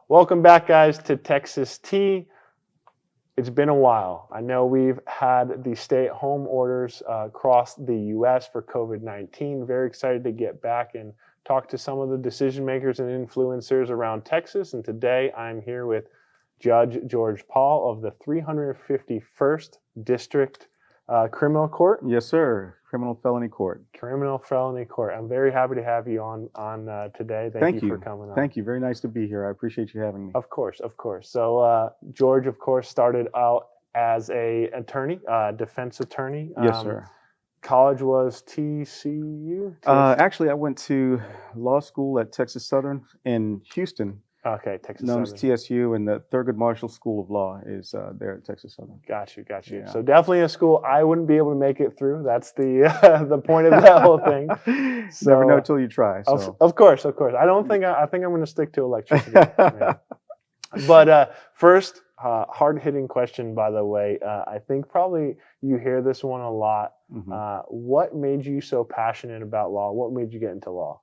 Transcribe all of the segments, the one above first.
Welcome back, guys, to Texas Tea. It's been a while. I know we've had the stay-at-home orders across the U.S. for COVID-19. Very excited to get back and talk to some of the decision makers and influencers around Texas. And today I'm here with Judge George Powell of the 351st District Criminal Court. Yes, sir. Criminal felony court. Criminal felony court. I'm very happy to have you on today. Thank you for coming on. Thank you. Very nice to be here. I appreciate you having me. Of course, of course. So George, of course, started out as a attorney, defense attorney. Yes, sir. College was TCU? Actually, I went to law school at Texas Southern in Houston. Okay, Texas known Southern. as TSU, and the Thurgood Marshall School of Law is there at Texas Southern. Got you. Yeah. So definitely a school I wouldn't be able to make it through. That's the the point of that whole thing. So, never know till you try. So. Of course. I think I'm going to stick to electricity. Yeah. But first, hard-hitting question, by the way. I think probably you hear this one a lot. Mm-hmm. What made you so passionate about law? What made you get into law?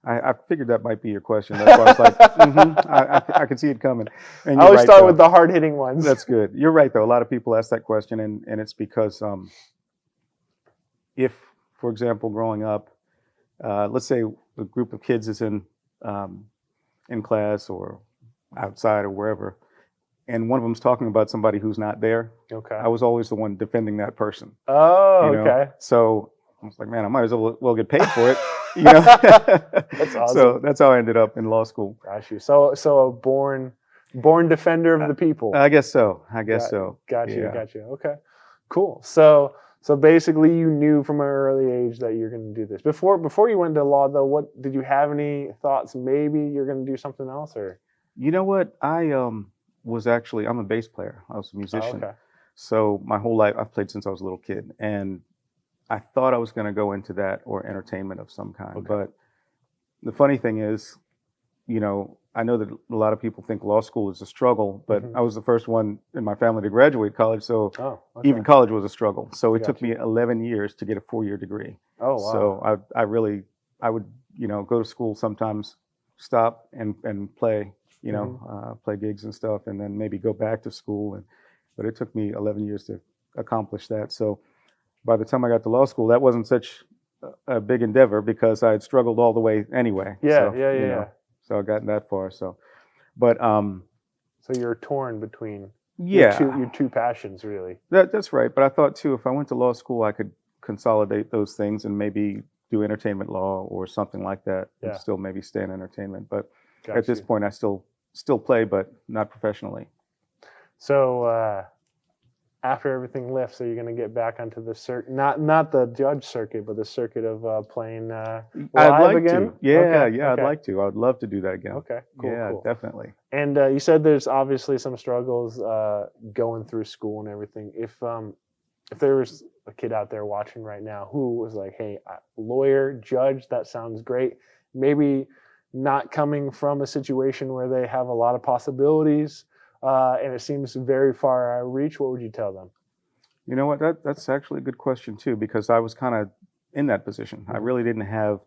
I figured that might be your question. That's why I was like, I could see it coming. And I always start with the hard-hitting ones. That's good. You're right, though. A lot of people ask that question, and it's because if, for example, growing up, let's say a group of kids is in class or outside or wherever, and one of them's talking about somebody who's not there. Okay. I was always the one defending that person. Oh, okay. So I was like, man, I might as well get paid for it. That's awesome. So that's how I ended up in law school. Got you. So a born defender of the people. I guess so. So. Got you. Okay. Cool. So basically, you knew from an early age that you're going to do this. Before you went to law, though, what did you have any thoughts? Maybe you're going to do something else, or? You know what? I'm a bass player. I was a musician. Oh, okay. So my whole life, I've played since I was a little kid, and I thought I was going to go into that or entertainment of some kind. Okay. But the funny thing is, I know that a lot of people think law school is a struggle, but I was the first one in my family to graduate college, so even college was a struggle. So it took me 11 years to get a 4-year degree. Oh, wow. So I would, go to school sometimes, stop and play, play gigs and stuff, and then maybe go back to school. But it took me 11 years to accomplish that. So by the time I got to law school, that wasn't such a big endeavor because I had struggled all the way anyway. Yeah. So I got that far. So you're torn between your two passions, really. That's right. But I thought too, if I went to law school, I could consolidate those things and maybe do entertainment law or something like that, and still maybe stay in entertainment. But at this point, I still play, but not professionally. So after everything lifts, are you going to get back onto the circuit? Not the judge circuit, but the circuit of playing live again? To. Yeah, I'd like to. I'd love to do that again. Okay, cool. Yeah, cool. Definitely. And you said there's obviously some struggles going through school and everything. If there was a kid out there watching right now who was like, hey, lawyer, judge, that sounds great. Maybe not coming from a situation where they have a lot of possibilities, and it seems very far out of reach, what would you tell them? You know what? That's actually a good question too, because I was kind of in that position. I really didn't have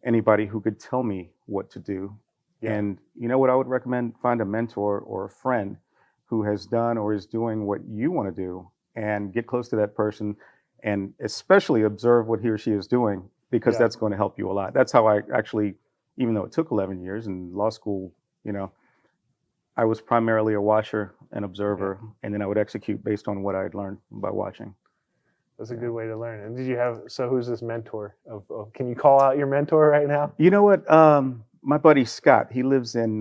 anybody who could tell me what to do. Yeah. And you know what I would recommend? Find a mentor or a friend who has done or is doing what you want to do, and get close to that person, and especially observe what he or she is doing, because that's going to help you a lot. That's how I actually, even though it took 11 years in law school, I was primarily a watcher and observer, and then I would execute based on what I had learned by watching. That's a good way to learn. And who's this mentor? Can you call out your mentor right now? You know what? My buddy Scott, he lives in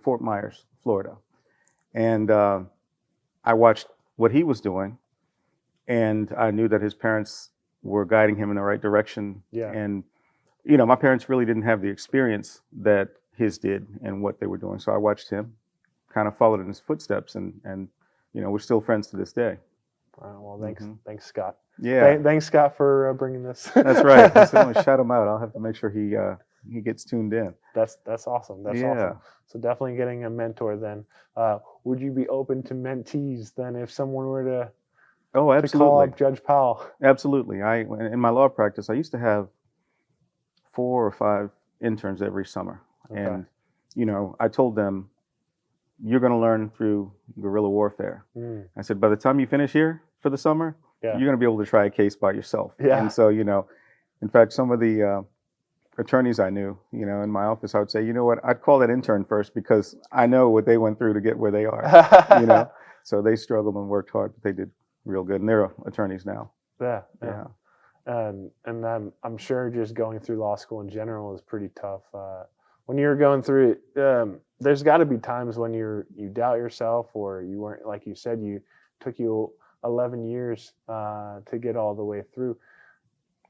Fort Myers, Florida. And I watched what he was doing, and I knew that his parents were guiding him in the right direction. Yeah. And, my parents really didn't have the experience that his did and what they were doing. So I watched him, kind of followed in his footsteps, and we're still friends to this day. Well, thanks, Scott. Yeah. Thanks, Scott, for bringing this. That's right. I certainly shout him out. I'll have to make sure he gets tuned in. That's awesome. That's awesome. So definitely getting a mentor then. Would you be open to mentees then if someone were to call up Judge Powell? Absolutely. In my law practice, I used to have 4 or 5 interns every summer. Okay. And, I told them, you're going to learn through guerrilla warfare. I said, by the time you finish here for the summer, Yeah. you're going to be able to try a case by yourself. Yeah. And so, in fact, some of the attorneys I knew, in my office, I would say, you know what, I'd call that intern first because I know what they went through to get where they are. So they struggled and worked hard, but they did real good. And they're attorneys now. Yeah. Yeah. And I'm sure just going through law school in general is pretty tough. When you're going through it, there's got to be times when you doubt yourself, or you weren't, like you said, took you 11 years to get all the way through.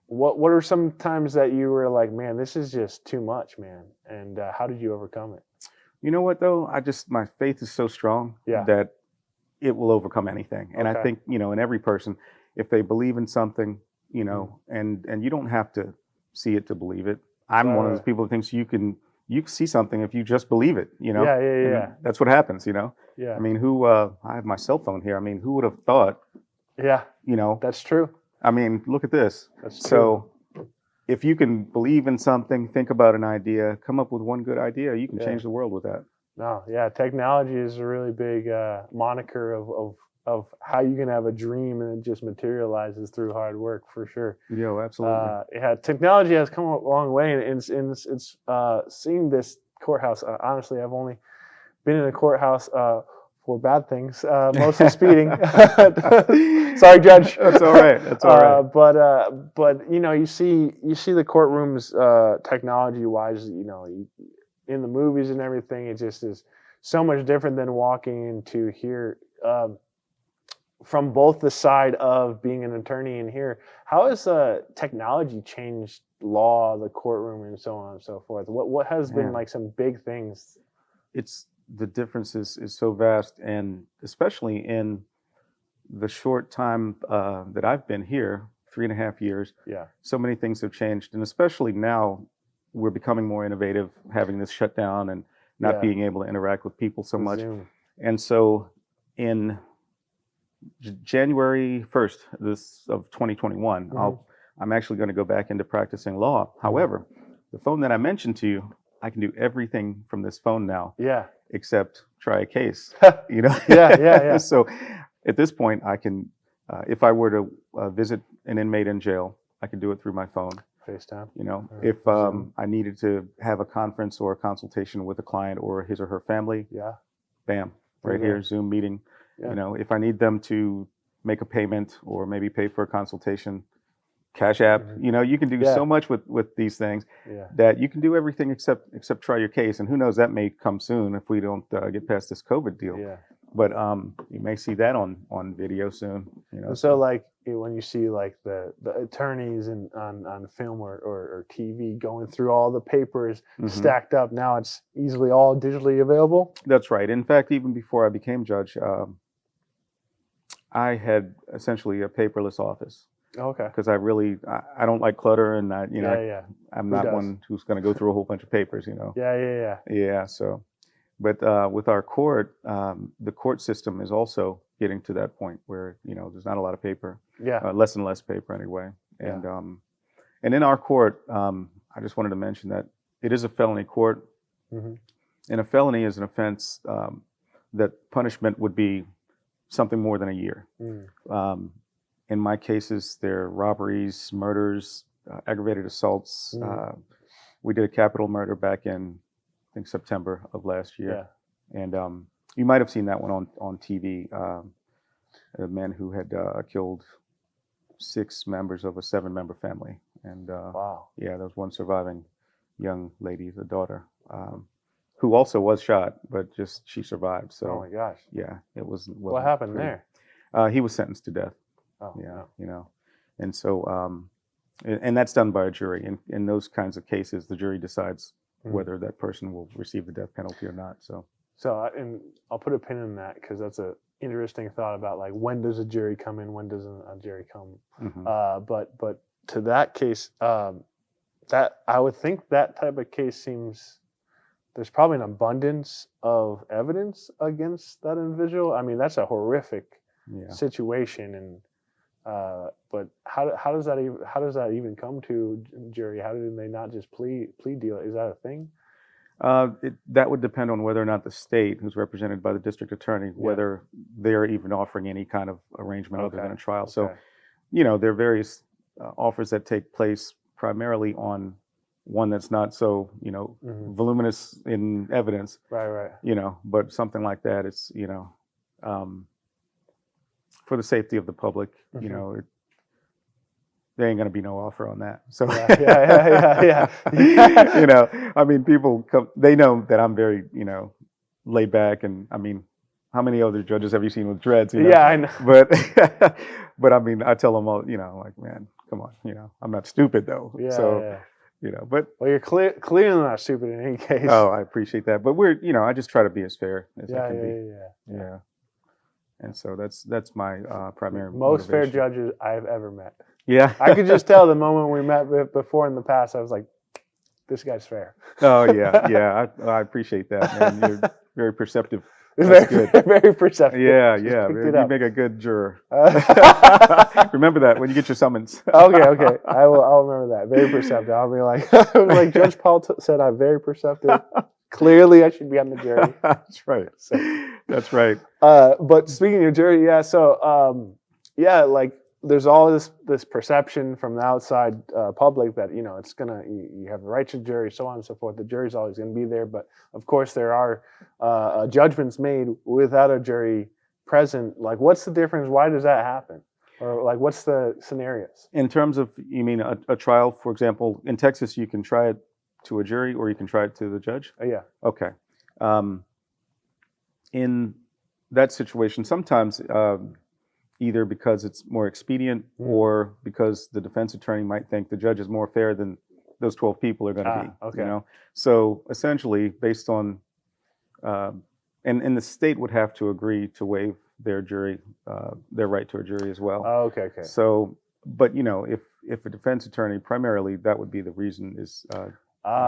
What are some times that you were like, man, this is just too much, man? And how did you overcome it? You know what, though? My faith is so strong that it will overcome anything. And I think, in every person, if they believe in something, and you don't have to see it to believe it. I'm one of those people that thinks you can see something if you just believe it, Yeah. And that's what happens, Yeah. I mean, I have my cell phone here. I mean, who would have thought? Yeah. That's true. I mean, look at this. That's true. So if you can believe in something, think about an idea, come up with one good idea, you can change the world with that. No, yeah, technology is a really big moniker of how you can have a dream and it just materializes through hard work, for sure. Yeah, absolutely. Yeah, technology has come a long way, and it's seeing this courthouse. Honestly, I've only been in a courthouse for bad things, mostly speeding. Sorry, Judge. That's all right. That's all right. But you see the courtrooms technology-wise, in the movies and everything, it just is so much different than walking into here. From both the side of being an attorney and here, how has technology changed law, the courtroom, and so on and so forth? What has been like some big things? The difference is so vast, and especially in the short time that I've been here, 3.5 years. Yeah. So many things have changed, and especially now, we're becoming more innovative, having this shutdown and not being able to interact with people so much. Zoom. And so, in January 1st of 2021, I'm actually going to go back into practicing law. However, the phone that I mentioned to you, I can do everything from this phone now. Yeah. Except try a case. Yeah. So at this point, I can, if I were to visit an inmate in jail, I could do it through my phone. FaceTime. If I needed to have a conference or a consultation with a client or his or her family, bam, right here, Zoom meeting. Yeah. If I need them to make a payment or maybe pay for a consultation, Cash App. You can do so much with these things that you can do everything except try your case. And who knows, that may come soon if we don't get past this COVID deal. Yeah. But you may see that on video soon. So like when you see like the attorneys on film or TV going through all the papers stacked up, now it's easily all digitally available. That's right. In fact, even before I became judge, I had essentially a paperless office. Okay. Because I don't like clutter, and I'm not one who's going to go through a whole bunch of papers. Yeah. So, but with our court, the court system is also getting to that point where there's not a lot of paper. Yeah. Less and less paper anyway. And in our court, I just wanted to mention that it is a felony court, and a felony is an offense that punishment would be something more than a year. In my cases, they're robberies, murders, aggravated assaults. We did a capital murder back in, I think, September of last year. Yeah. And you might have seen that one on TV. A man who had killed 6 members of a 7-member family. And wow. Yeah, there was one surviving young lady, the daughter, who also was shot, but just she survived. So, oh my gosh. Yeah, it was. What happened there? He was sentenced to death. Oh, yeah, no. And so, and that's done by a jury. In those kinds of cases, the jury decides whether that person will receive the death penalty or not. So and I'll put a pin in that because that's a interesting thought about like when does a jury come in, when doesn't a jury come? But to that case, that I would think that type of case seems there's probably an abundance of evidence against that individual. I mean, that's a horrific situation, and But how does that even come to jury? How did they not just plea deal? Is that a thing? That would depend on whether or not the state, who's represented by the district attorney, whether they're even offering any kind of arrangement other than a trial. So, there are various offers that take place primarily on one that's not so, voluminous in evidence. Right. But something like that, it's, for the safety of the public, there ain't going to be no offer on that. So, yeah. I mean, people come, they know that I'm very, laid back. And I mean, how many other judges have you seen with dreads? Yeah, I know. But I mean, I tell them all, like, man, come on, I'm not stupid though. Yeah. So, but. Well, you're clearly not stupid in any case. Oh, I appreciate that. But I just try to be as fair as I can be. Yeah. And so that's my primary most motivation. fair judges I've ever met. Yeah. I could just tell the moment we met before in the past, I was like, this guy's fair. Oh, yeah. I appreciate that, man. You're very perceptive. That's good. Very perceptive. Yeah. You make a good juror. Remember that when you get your summons. Okay. I'll remember that. Very perceptive. I'll be like Judge Powell said, I'm very perceptive. Clearly, I should be on the jury. That's right. That's right. But speaking of jury, like there's all this perception from the outside public that it's you have the right to jury, so on and so forth. The jury's always going to be there, but of course there are judgments made without a jury present. Like, what's the difference? Why does that happen? Or like, what's the scenarios? In terms of, you mean a trial, for example, in Texas, you can try it to a jury or you can try it to the judge? Yeah. Okay. In that situation, sometimes either because it's more expedient or because the defense attorney might think the judge is more fair than those 12 people are going to be. Okay. So essentially, based on, and the state would have to agree to waive their jury, their right to a jury as well. Oh, okay. So, but if a defense attorney, primarily that would be the reason is.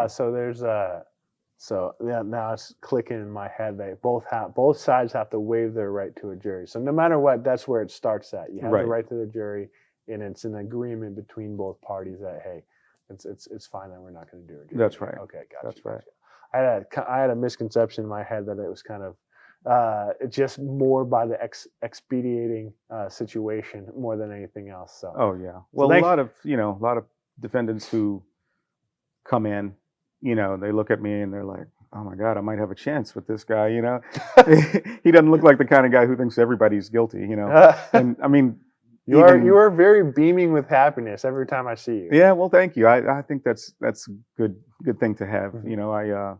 So there's now it's clicking in my head. They both sides have to waive their right to a jury. So no matter what, that's where it starts at. You have the right to the jury, and it's an agreement between both parties that, hey, it's fine that we're not going to do a jury. That's right. Okay, gotcha. That's right. I had a misconception in my head that it was kind of just more by the expediting situation more than anything else. So. Oh yeah. Well, a lot of defendants who come in, they look at me and they're like, oh my God, I might have a chance with this guy. He doesn't look like the kind of guy who thinks everybody's guilty. And I mean, you are very beaming with happiness every time I see you. Yeah, well, thank you. I think that's a good thing to have. I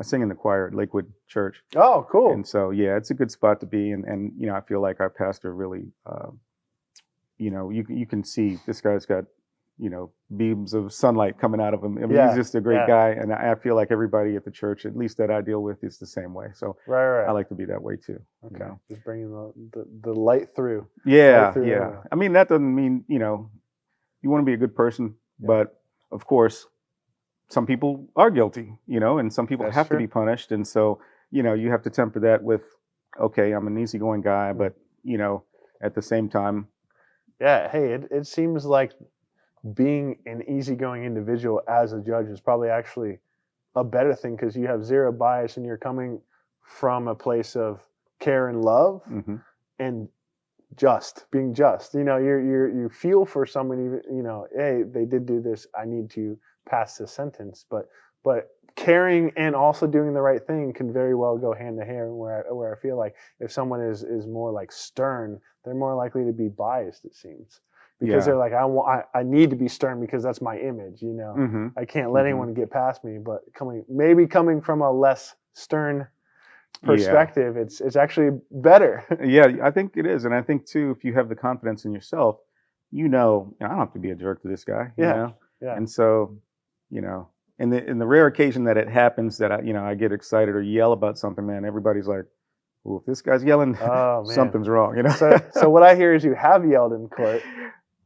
sing in the choir at Lakewood Church. Oh, cool. And so yeah, it's a good spot to be. And I feel like our pastor really, you can see this guy's got beams of sunlight coming out of him. I mean, he's just a great guy, and I feel like everybody at the church, at least that I deal with, is the same way. So right. I like to be that way too. Okay, just bringing the light through. Yeah. I mean, that doesn't mean you want to be a good person, but of course, some people are guilty, and some people have to be punished, and so you have to temper that with, okay, I'm an easygoing guy, but at the same time, hey, it seems like being an easygoing individual as a judge is probably actually a better thing because you have zero bias and you're coming from a place of care and love and being just. You feel for someone, hey, they did do this, I need to pass this sentence, but caring and also doing the right thing can very well go hand in hand. Where I feel like if someone is more like stern, they're more likely to be biased, it seems. Because they're like, I need to be stern because that's my image, I can't let anyone get past me. But coming from a less stern perspective, it's actually better. Yeah, I think it is, and I think too, if you have the confidence in yourself, I don't have to be a jerk to this guy. Yeah. And so, in the rare occasion that it happens that I get excited or yell about something, man, everybody's like, well, if this guy's yelling, something's wrong. So what I hear is you have yelled in court.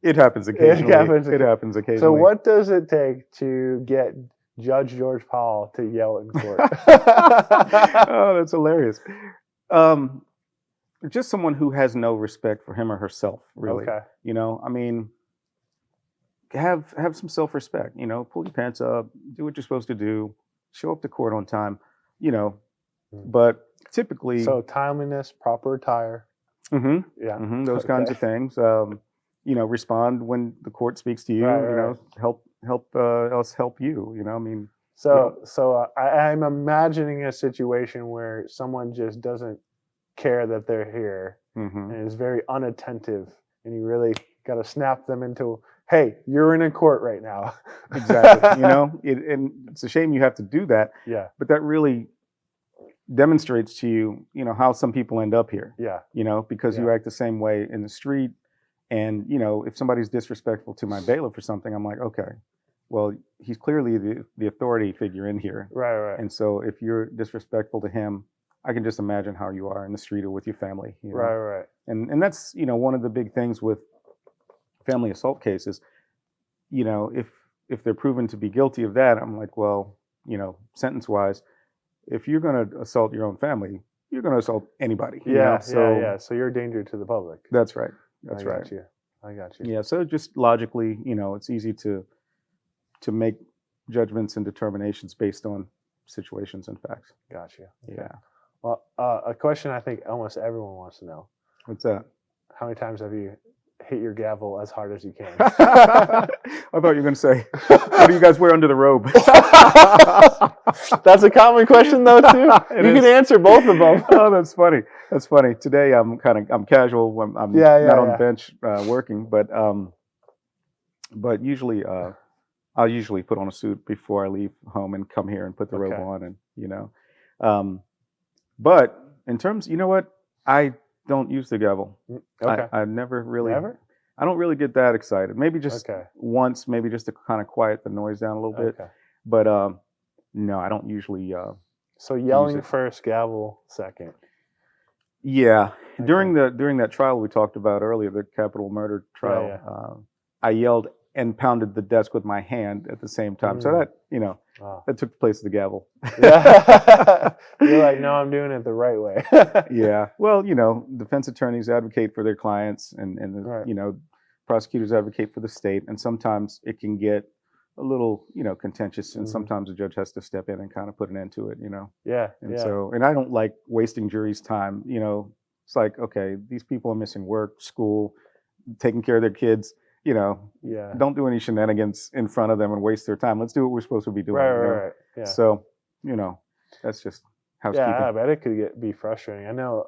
It happens occasionally. It happens occasionally. So what does it take to get Judge George Powell to yell in court? Oh, that's hilarious. just someone who has no respect for him or herself, really. Okay. You know, I mean, have some self-respect. You know, pull your pants up, do what you're supposed to do, show up to court on time. You know, Mm. but typically, So timeliness, proper attire. hmm Yeah. those kinds of things. You know, respond when the court speaks to you. Right, You right. know, help us help you. You know, I mean, So I'm imagining a situation where someone just doesn't care that they're here hmm and is very unattentive, and you really got to snap them into, hey, you're in a court right now. exactly. You know, and it's a shame you have to do that, Yeah. but that really demonstrates to you, you know, how some people end up here. Yeah. You know, because you Yeah. act the same way in the street, and you know, if somebody's disrespectful to my bailiff or something, I'm like, okay, well, he's clearly the authority figure in here, Right. Right. and so if you're disrespectful to him, I can just imagine how you are in the street or with your family. You know? Right. Right. And that's, you know, one of the big things with family assault cases. You know, if they're proven to be guilty of that, I'm like, well, you know, sentence wise, if you're going to assault your own family, you're going to assault anybody. You know? Yeah. So Yeah. So you're a danger to the public. that's right. That's I right. got you. I got you. Yeah. So just logically, you know, it's easy to make judgments and determinations based on situations and facts. Got you. Yeah. Well, a question I think almost everyone wants to know: What's that? how many times have you hit your gavel as hard as you can? I thought you were going to say, what do you guys wear under the robe? That's a common question, though, too. It You can is. answer both of them. Oh, that's funny. That's funny. Today I'm casual when I'm Yeah, not on yeah. the bench working, but usually I'll usually put on a suit before I leave home and come here and put the robe Okay. on, and you know. But in terms, you know what? I don't use the gavel. Okay. I never really. Never? I don't really get that excited. Maybe just Okay. once, maybe just to kind of quiet the noise down a little bit. Okay. But no, I don't usually. So yelling it. first, gavel second. Yeah, Okay. during that trial we talked about earlier, the capital murder trial, Yeah. I yelled and pounded the desk with my hand at the same time. So that, you know, Wow. that took the place of the gavel. Yeah. You're like, no, I'm doing it the right way. Yeah. Well, you know, defense attorneys advocate for their clients, and Right. you know, prosecutors advocate for the state, and sometimes it can get a little, you know, contentious, and Mhm. sometimes the judge has to step in and kind of put an end to it, you know. Yeah. And Yeah. so, and I don't like wasting jury's time. You know, it's like, okay, these people are missing work, school, taking care of their kids. You know, Yeah. don't do any shenanigans in front of them and waste their time. Let's do what we're supposed to be doing. Right. You know? Right. Right. Yeah. So, you know, that's just housekeeping. Yeah, I bet it could be frustrating. I know.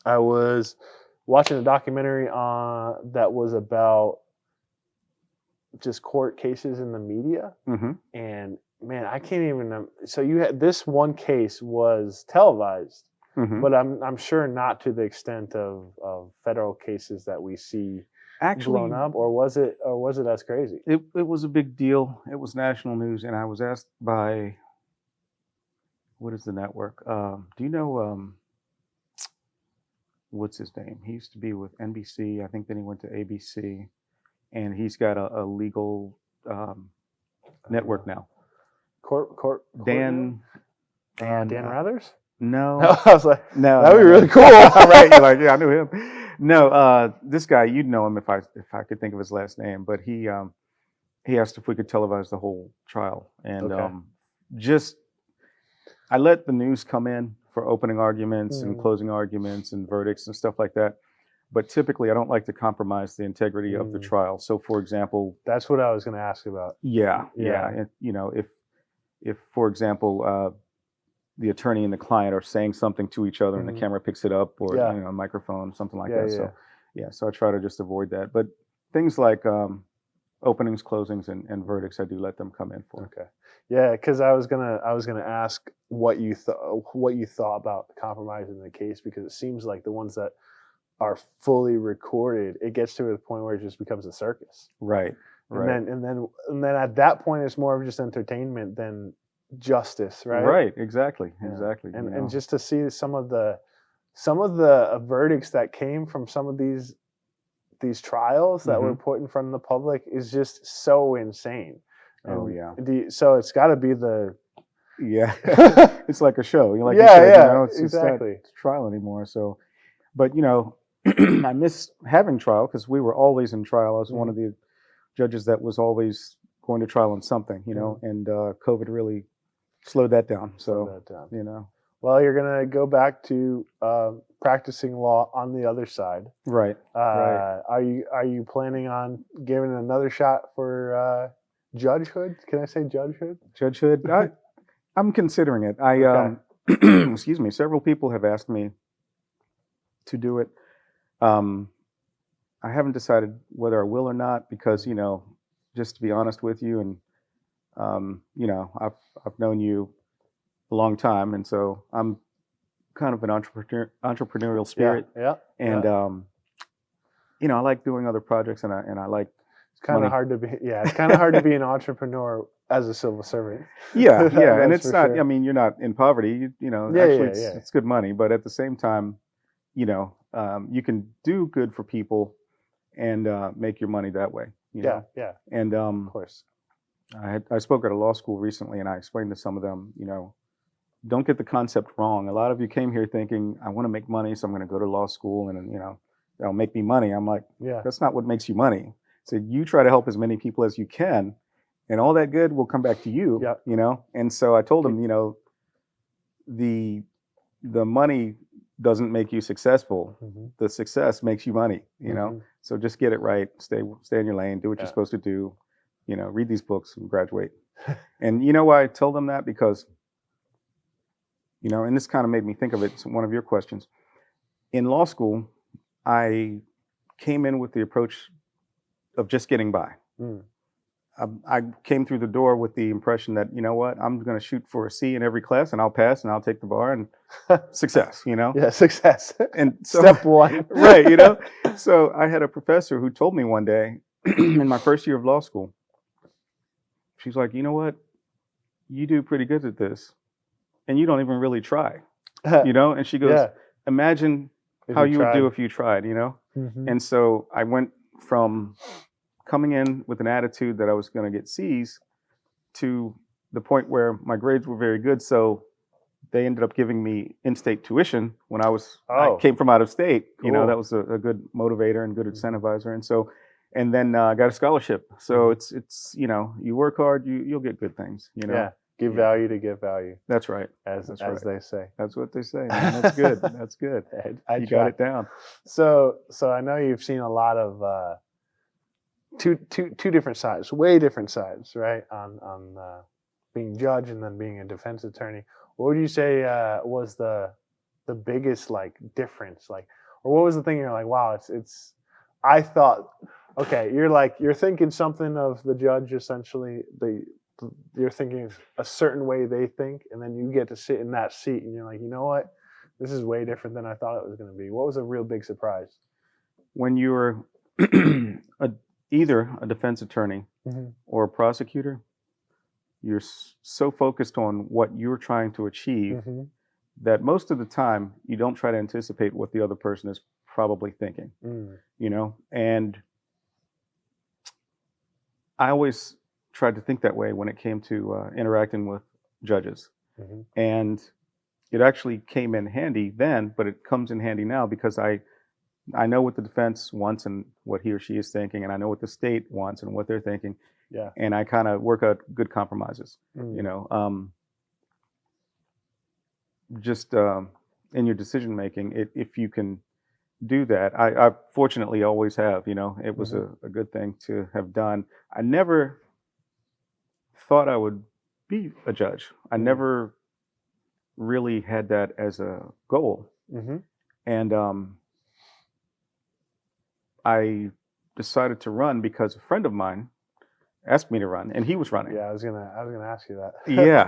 I was watching a documentary that was about just court cases in the media, hmm and man, I can't even. So you had this one case was televised, hmm but I'm sure not to the extent of federal cases that we see Actually, blown up, or was it as crazy? it was a big deal. It was national news, and I was asked by, what is the network? Do you know what's his name? He used to be with NBC. I think then he went to ABC, and he's got a legal network now. Court Dan. Dan Rathers? No, I was like, no, that'd be really cool. Right? You're like, yeah, I knew him. No, this guy, you'd know him if I could think of his last name. But he asked if we could televise the whole trial, and Okay. I let the news come in for opening arguments and Mm. closing arguments and verdicts and stuff like that. But typically, I don't like to compromise the integrity of the trial. So, for example, That's what I was going to ask about. yeah. Yeah. And, you know, if for example, the attorney and the client are saying something to each other and the Mhm. camera picks it up, or Yeah. you know, a microphone, something like Yeah, that. yeah. So, yeah. So I try to just avoid that. But things like openings, closings, and verdicts, I do let them come in for. Okay. Yeah, because I was gonna ask what you thought about compromising the case, because it seems like the ones that are fully recorded, it gets to a point where it just becomes a circus. Right. Right. And then at that point, it's more of just entertainment than justice, right? Right. Exactly. Yeah. Exactly. And you know. and just to see some of the verdicts that came from some of these trials that were put in front of the public is just so insane. Oh And yeah. so it's got to be the Yeah, it's like a show. You like Yeah, you said, yeah, it's not exactly. trial anymore. So, but I miss having trial because we were always in trial. I was one Mhm. of the judges that was always going to trial on something, Mhm. and COVID really slowed that down. Slow So, that down. you know, Well, you're gonna go back to practicing law on the other side. right, right. Are you planning on giving it another shot for judgehood? Can I say judgehood? Judgehood, I'm considering it. Okay. Excuse me, several people have asked me to do it. Um, I haven't decided whether I will or not because, just to be honest with you, and I've known you a long time, and so I'm kind of an entrepreneurial Yeah. spirit, Yeah. and Yeah. I like doing other projects, and I like It's kind of money. hard to be. Yeah. It's kind of hard to be an entrepreneur as a civil servant. Yeah, yeah, and That's it's for not. I sure. mean, you're not in poverty. Yeah. Actually, Yeah. it's Yeah. it's good money, but at the same time, you can do good for people and make your money that way. Yeah. Yeah. And Of course. I spoke at a law school recently, and I explained to some of them, don't get the concept wrong. A lot of you came here thinking, I want to make money, so I'm going to go to law school, and that'll make me money. I'm like, Yeah. that's not what makes you money. So you try to help as many people as you can, and all that good will come back to you. Yep. And so I told them, the money doesn't make you successful. Mhm. The success makes you money. Mhm. So just get it right. Stay in your lane. Do what Yeah. you're supposed to do. Read these books and graduate. And you know why I told them that? Because and this kind of made me think of it. It's one of your questions. In law school, I came in with the approach of just getting by. Mm. I came through the door with the impression that, I'm going to shoot for a C in every class and I'll pass and I'll take the bar and success, Yeah. Success. And so, Step one. right. So I had a professor who told me one day in my first year of law school, she's like, you know what? You do pretty good at this and you don't even really try, And she goes, Yeah. imagine If how you you would do tried. if you tried, Mhm. And so I went from coming in with an attitude that I was going to get C's to the point where my grades were very good. So they ended up giving me in-state tuition when I Oh. came from out of state. Cool. That was a good motivator and good Mhm. incentivizer. And then I got a scholarship. So Mhm. it's you work hard, you'll get good things. Yeah. Give Yeah. value to get value, That's right. as That's as right. they say. That's what they say, man. That's good. That's good. I You try. got it down. So I know you've seen a lot of two different sides, way different sides, right? On being judge and then being a defense attorney. What would you say was the biggest difference, or what was the thing you're like, wow, it's I thought, okay, you're thinking something of the judge, essentially you're thinking a certain way they think, and then you get to sit in that seat and you're like, you know what, this is way different than I thought it was going to be. What was a real big surprise? When you're either a defense attorney Mm-hmm. or a prosecutor, you're so focused on what you're trying to achieve Mm-hmm. that most of the time you don't try to anticipate what the other person is probably thinking. And I always tried to think that way when it came to interacting with judges. Mm-hmm. And it actually came in handy then, but it comes in handy now because I know what the defense wants and what he or she is thinking, and I know what the state wants and what they're thinking. Yeah. And I kind of work out good compromises. Just in your decision making, if you can do that, I fortunately always have. It was a good thing to have done. I never thought I would be a judge. I never really had that as a goal. Mm-hmm. And I decided to run because a friend of mine asked me to run, and he was running. Yeah, I was gonna ask you that.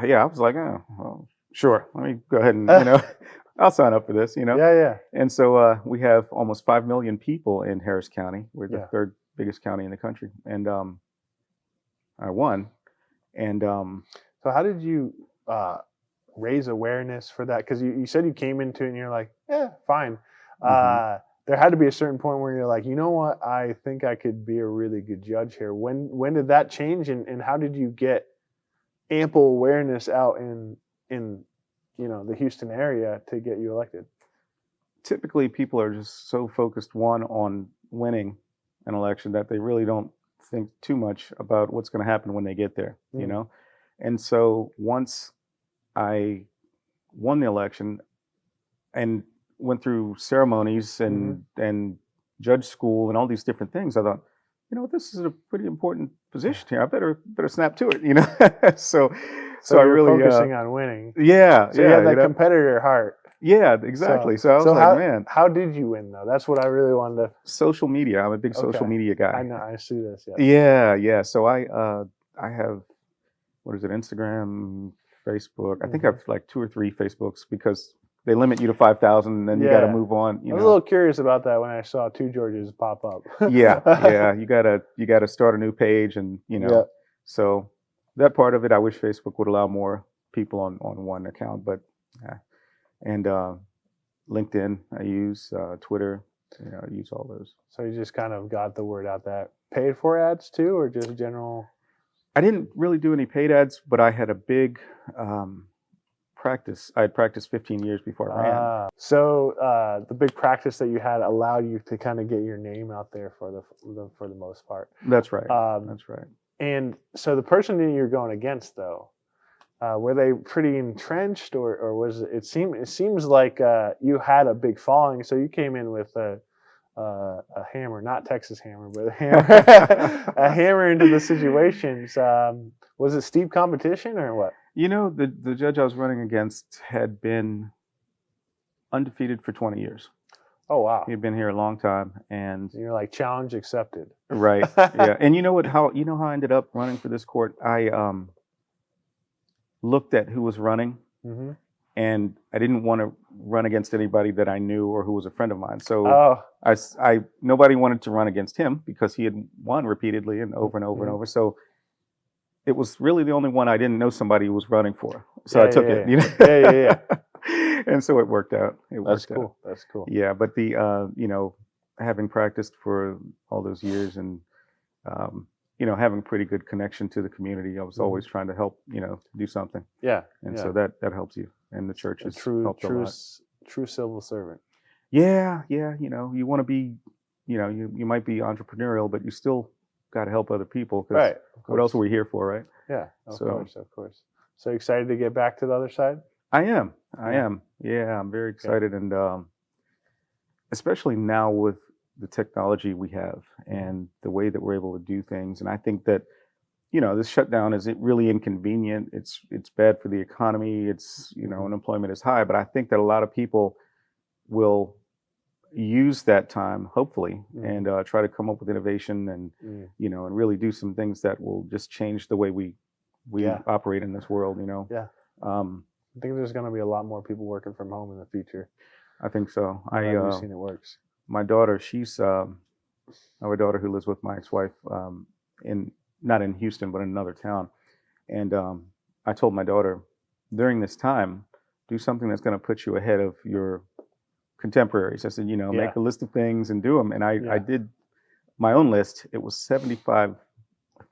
yeah. I was like, oh, well, sure. Let me go ahead and I'll sign up for this. Yeah. And so we have almost 5 million people in Harris County. We're the third biggest county in the country, and I won. And so how did you raise awareness for that? Because you said you came into it and you're like, yeah, fine. There had to be a certain point where you're like, you know what, I think I could be a really good judge here. When did that change, and how did you get ample awareness out in the Houston area to get you elected? Typically, people are just so focused, one, on winning an election that they really don't think too much about what's going to happen when they get there, And so once I won the election and went through ceremonies and judge school and all these different things, I thought, this is a pretty important position here. I better snap to it, So So I you're really focusing on winning. Yeah, So you had that competitor heart. Yeah, exactly. So I was like, man, how did you win though? That's what I really wanted to. Social media. I'm a big social media guy. I know. I see this. Yeah. So I have, what is it? Instagram, Facebook. I think I have like 2 or 3 Facebooks because they limit you to 5,000, and then you got to move on. I was a little curious about that when I saw 2 Georges pop up. Yeah. You gotta start a new page, and So that part of it, I wish Facebook would allow more people on one account, but and LinkedIn I use, Twitter, I use all those. So you just kind of got the word out. That paid for ads too, or just general? I didn't really do any paid ads, but I had a big practice. I had practiced 15 years before I ran. So the big practice that you had allowed you to kind of get your name out there for the most part. That's right. That's right. And so the person that you're going against, though, were they pretty entrenched, or was it? It seems like you had a big following, so you came in with a hammer, not Texas hammer, but a hammer, a hammer into the situations. Was it steep competition or what? The judge I was running against had been undefeated for 20 years. Oh, wow. He had been here a long time, and you're like, challenge accepted. Right. Yeah. And how I ended up running for this court? I looked at who was running, and I didn't want to run against anybody that I knew or who was a friend of mine. So nobody wanted to run against him because he had won repeatedly and over and over and over. So it was really the only one I didn't know somebody who was running for. So I took it. Yeah. And so it worked out. That's cool. That's cool. Yeah, but the having practiced for all those years and having pretty good connection to the community, I was always trying to help do something. Yeah. And so that helps you, and the church has helped a lot. True civil servant. Yeah. You want to be, you might be entrepreneurial, but you still got to help other people. Right. What else are we here for, right? Yeah. Of course. So excited to get back to the other side? I am. Yeah, I'm very excited, and especially now with the technology we have and the way that we're able to do things. And I think that, this shutdown is really inconvenient. It's bad for the economy. It's, unemployment is high, but I think that a lot of people will use that time, hopefully, and try to come up with innovation and, and really do some things that will just change the way we operate in this world, Yeah. I think there's going to be a lot more people working from home in the future. I think so. I've seen it works. My daughter, she's I have a daughter who lives with my ex-wife not in Houston, but in another town. And I told my daughter, during this time, do something that's going to put you ahead of your contemporaries. I said, make a list of things and do them. And I did my own list. It was 75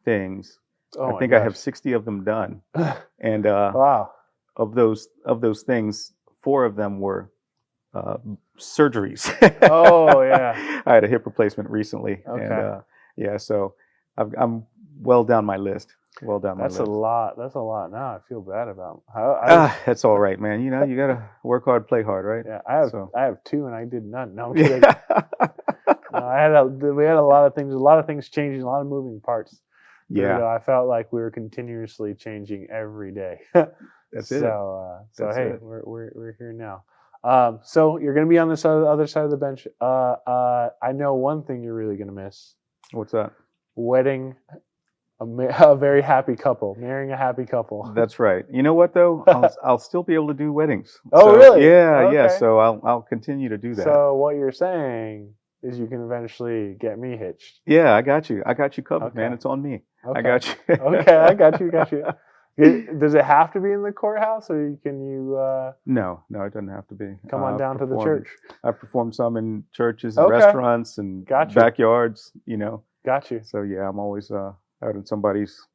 things. I think I have 60 of them done. And wow. Of those things, 4 of them were surgeries. Oh yeah. I had a hip replacement recently. Okay. And so I'm well down my list. That's a lot. That's a lot. Now I feel bad about that's all right, man. You gotta work hard, play hard, right? Yeah. I have 2 and I did none. No, I'm kidding. We had a lot of things changing, a lot of moving parts. Yeah. I felt like we were continuously changing every day. That's it. We're here now. So you're going to be on this other side of the bench. I know one thing you're really going to miss. What's that? Wedding a very happy couple, marrying a happy couple. That's right. You know what though? I'll still be able to do weddings. Oh, so, really? Yeah, yeah. Okay. So I'll continue to do that. So what you're saying is you can eventually get me hitched. Yeah, I got you. I got you covered, man. It's on me. Okay. I got you. Okay, I got you. Does it have to be in the courthouse, or can you? No, it doesn't have to be. Come on down to the church. I perform some in churches, and restaurants, and backyards. Got you. So yeah, I'm always out in somebody's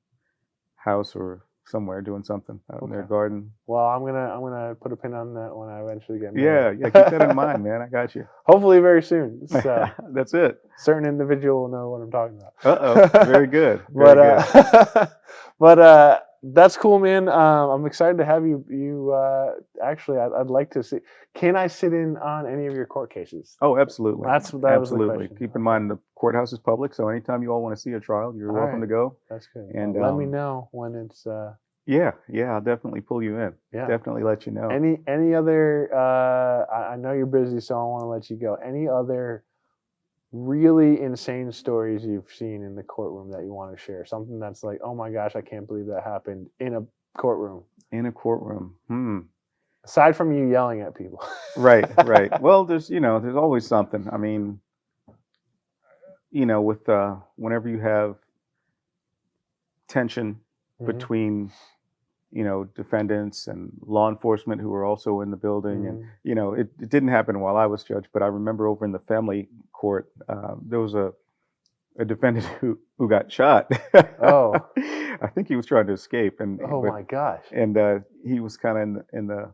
house or somewhere doing something out in their Okay. garden. Well, I'm gonna put a pin on that when I eventually get Yeah, married. yeah, keep that in mind, man. I got you. Hopefully very soon. So That's it. certain individual will know what I'm talking about. Uh-oh. Very good. Very good. But that's cool, man. I'm excited to have you. Actually, I'd like to see. Can I sit in on any of your court cases? Oh, absolutely. That was the Absolutely. question. Keep in mind the courthouse is public, so anytime you all want to see a trial, you're All welcome right. to go. That's good. And Let me know when it's. Yeah, I'll definitely pull you in. Yeah. Definitely let you know. Any other? I know you're busy, so I want to let you go. Any other really insane stories you've seen in the courtroom that you want to share? Something that's like, oh my gosh, I can't believe that happened in a courtroom. In a courtroom. Aside from you yelling at people. Right. Well, there's always something. I mean, with whenever you have tension Mhm. between defendants and law enforcement who were also in the building, and it didn't happen while I was judge, but I remember over in the family court, there was a defendant who got shot. Oh. I think he was trying to escape, Oh my gosh. and he was kind of in the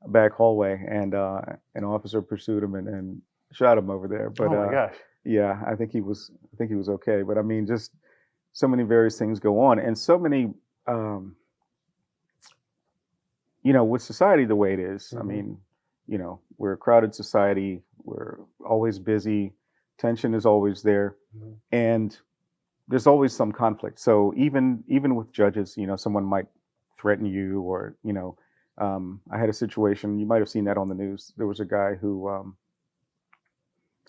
back hallway, and an officer pursued him and shot him over there. But oh my gosh. yeah, I think he was okay. But I mean, just so many various things go on, and so many. With society the way it is, I Mhm. mean, we're a crowded society. We're always busy. Tension is always there, Mhm. and there's always some conflict. So even with judges, someone might threaten you, or I had a situation. You might have seen that on the news. There was a guy who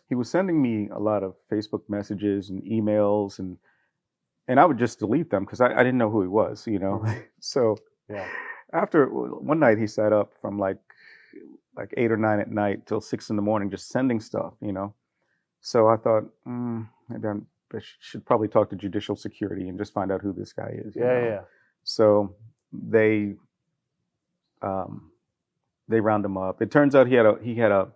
he was sending me a lot of Facebook messages and emails, and I would just delete them because I didn't know who he was. Mhm. So Yeah. after one night, he sat up from like 8 or 9 at night till 6 in the morning, just sending stuff. So I thought, maybe I should probably talk to judicial security and just find out who this guy is. Yeah. So they round him up. It turns out he had a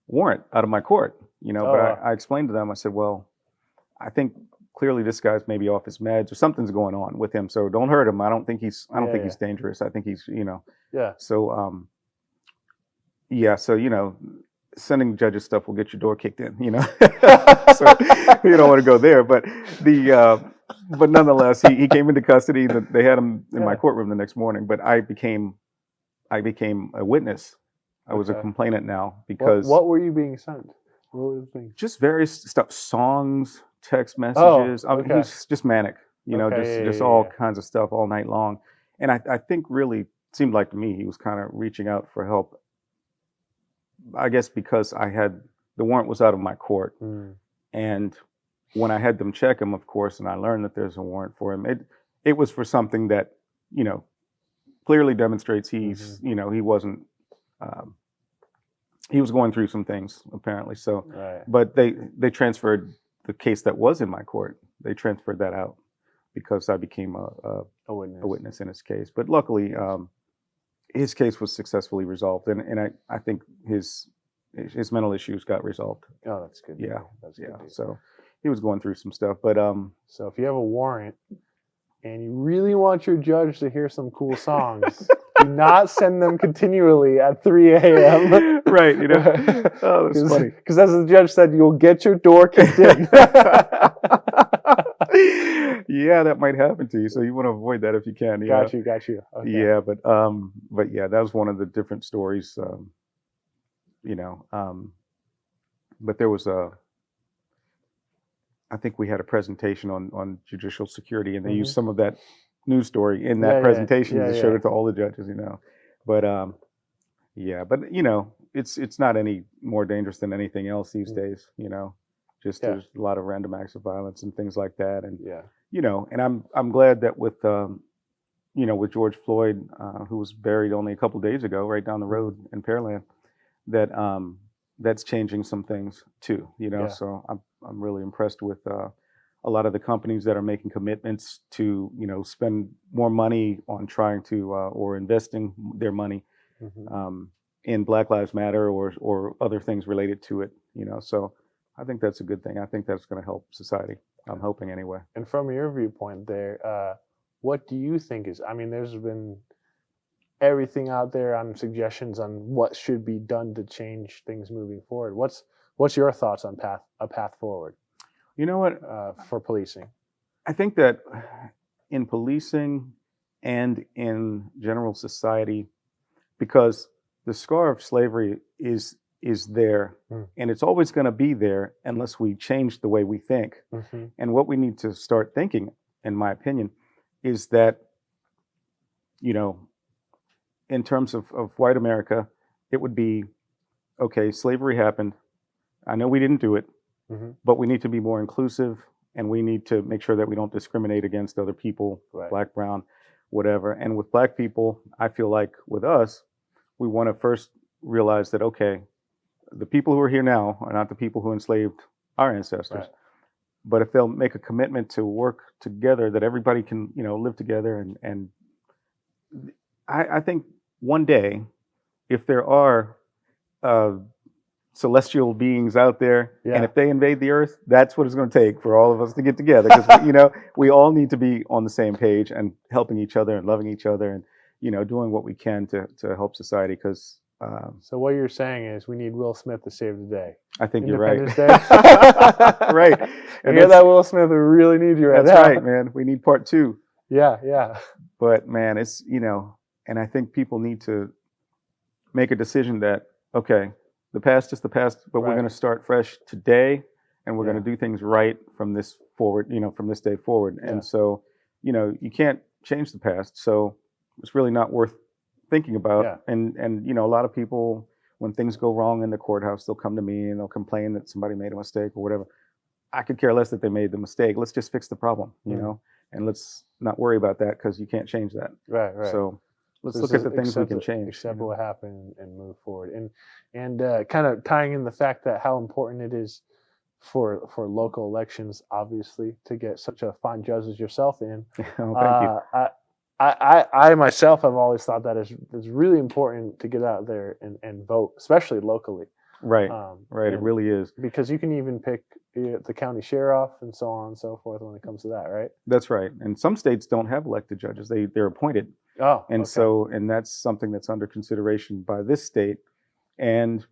warrant out of my court. Oh, But wow. I explained to them. I said, well, I think clearly this guy's maybe off his meds or something's going on with him. So don't hurt him. I don't think he's dangerous. I think he's Yeah. So yeah. So sending judges stuff will get your door kicked in. So you don't want to go there. But but nonetheless, he came into custody. They had him in my Yeah. courtroom the next morning. But I became a witness. I was a Okay. complainant now because What were you being sent? What were the things? just various stuff, songs, text messages. I mean, okay. he was just manic, Okay, just yeah, all yeah. kinds of stuff all night long. And I think really seemed like to me he was kind of reaching out for help. I guess because the warrant was out of my court, Mm. and when I had them check him, of course, and I learned that there's a warrant for him, it was for something that clearly demonstrates he's he wasn't. He was going through some things apparently. So, Right. but they transferred the case that was in my court. They transferred that out because I became a witness in his case. But luckily, his case was successfully resolved, and I think his mental issues got resolved. Oh, that's good. Yeah, That's yeah. good. So he was going through some stuff, but So if you have a warrant and you really want your judge to hear some cool songs, do not send them continually at 3 a.m. Right, Oh, that's funny. Because as the judge said, you'll get your door kicked in. Yeah, that might happen to you. So you want to avoid that if you can. Got you. Okay. Yeah, but yeah, that was one of the different stories. But there was I think we had a presentation on judicial security, and they used some of that news story in that presentation to show it to all the judges. But yeah, but it's not any more dangerous than anything else these days. Just there's a lot of random acts of violence and things like that, and and I'm glad that with with George Floyd, who was buried only a couple days ago, right down the road in Pearland, that that's changing some things too. So I'm really impressed with a lot of the companies that are making commitments to spend more money on trying to or investing their money in Black Lives Matter or other things related to it. So I think that's a good thing. I think that's going to help society. I'm hoping anyway. And from your viewpoint there, what do you think is? I mean, there's been everything out there on suggestions on what should be done to change things moving forward. What's your thoughts on a path forward You know what? for policing? I think that in policing and in general society, because the scar of slavery is there, and it's always going to be there unless we change the way we think. Mm-hmm. And what we need to start thinking, in my opinion, is that, you know, in terms of white America, it would be, okay, slavery happened. I know we didn't do it, but we need to be more inclusive, and we need to make sure that we don't discriminate against other people, Right. black, brown, whatever. And with black people, I feel like with us, we want to first realize that, okay, the people who are here now are not the people who enslaved our ancestors. Right. But if they'll make a commitment to work together, that everybody can, live together, and I think one day, if there are celestial beings out there, and if they invade the earth, that's what it's going to take for all of us to get together, because we all need to be on the same page and helping each other and loving each other, and doing what we can to help society. Because so what you're saying is we need Will Smith to save the day. I think you're right. Independence Day. Right. And you hear that, Will Smith? We really need you right now. That's right, man. We need part 2. Yeah. But man, it's and I think people need to make a decision that, okay, the past is the past, but we're going to start fresh today, and we're going to do things right from this forward, from this day forward. And so, you can't change the past, so it's really not worth thinking about. Yeah. And a lot of people, when things go wrong in the courthouse, they'll come to me and they'll complain that somebody made a mistake or whatever. I could care less that they made the mistake. Let's just fix the problem, and let's not worry about that, because you can't change that. Right. So let's look at the things we can change. Accept what happened and move forward. And kind of tying in the fact that how important it is for local elections, obviously, to get such a fine judge as yourself in. Oh, thank you. I myself have always thought that it's really important to get out there and vote, especially locally. Right. Right. It really is. Because you can even pick the county sheriff and so on and so forth when it comes to that, right? That's right. And some states don't have elected judges. They're appointed. Oh, and okay. so, and that's something that's under consideration by this state. And,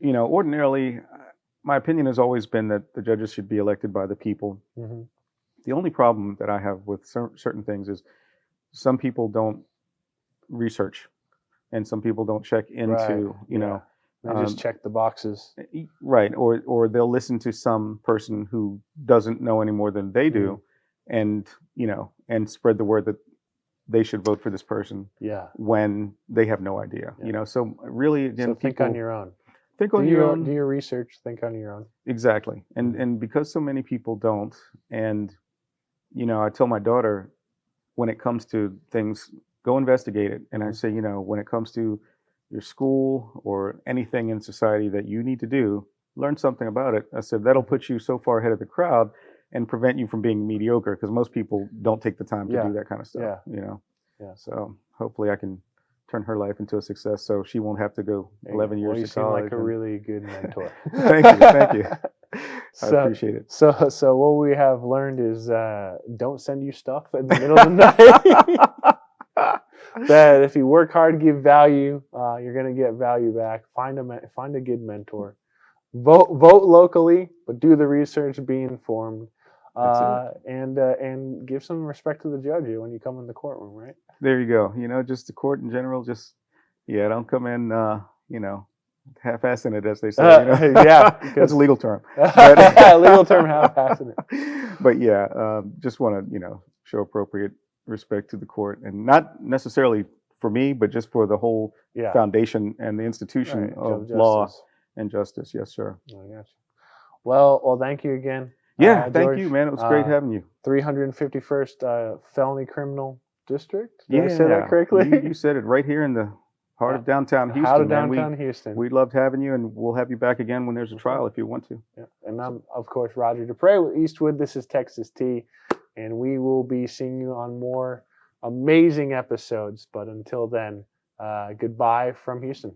ordinarily, my opinion has always been that the judges should be elected by the people. Mm-hmm. The only problem that I have with certain things is some people don't research, and some people don't check into, They just check the boxes. Right. Or they'll listen to some person who doesn't know any more than they do, and spread the word that they should vote for this person. Yeah. When they have no idea. Yeah. So really, again, think on your own. Think on your own. Do your research. Think on your own. Exactly. And because so many people don't, and I tell my daughter, when it comes to things, go investigate it. And I say, when it comes to your school or anything in society that you need to do, learn something about it. I said, that'll put you so far ahead of the crowd and prevent you from being mediocre, because most people don't take the time to do that kind of stuff. Yeah. So hopefully I can turn her life into a success, so she won't have to go 11 years to college. You seem like a really good mentor. Thank you. I appreciate it. So what we have learned is don't send you stuff in the middle of the night. That if you work hard, give value, you're going to get value back. Find a good mentor. Vote locally, but do the research. Be informed, and give some respect to the judge when you come in the courtroom. Right there, you go. Just the court in general. Don't come in. Half-assing it, as they say. Yeah, that's a legal term. Legal term, half-assing it. But just want to show appropriate respect to the court, and not necessarily for me, but just for the whole foundation and the institution of law and justice. Yes, sir. I got you. Well, thank you again. Yeah, thank George. you, man. It was great having you. 351st Felony Criminal District. Did I say that correctly? You said it right here in the heart of downtown Houston. Heart of downtown Houston. We loved having you, and we'll have you back again when there's a trial if you want to. Yeah. And I'm, of course, Roger Dupre with Eastwood. This is Texas Tea, and we will be seeing you on more amazing episodes. But until then, goodbye from Houston.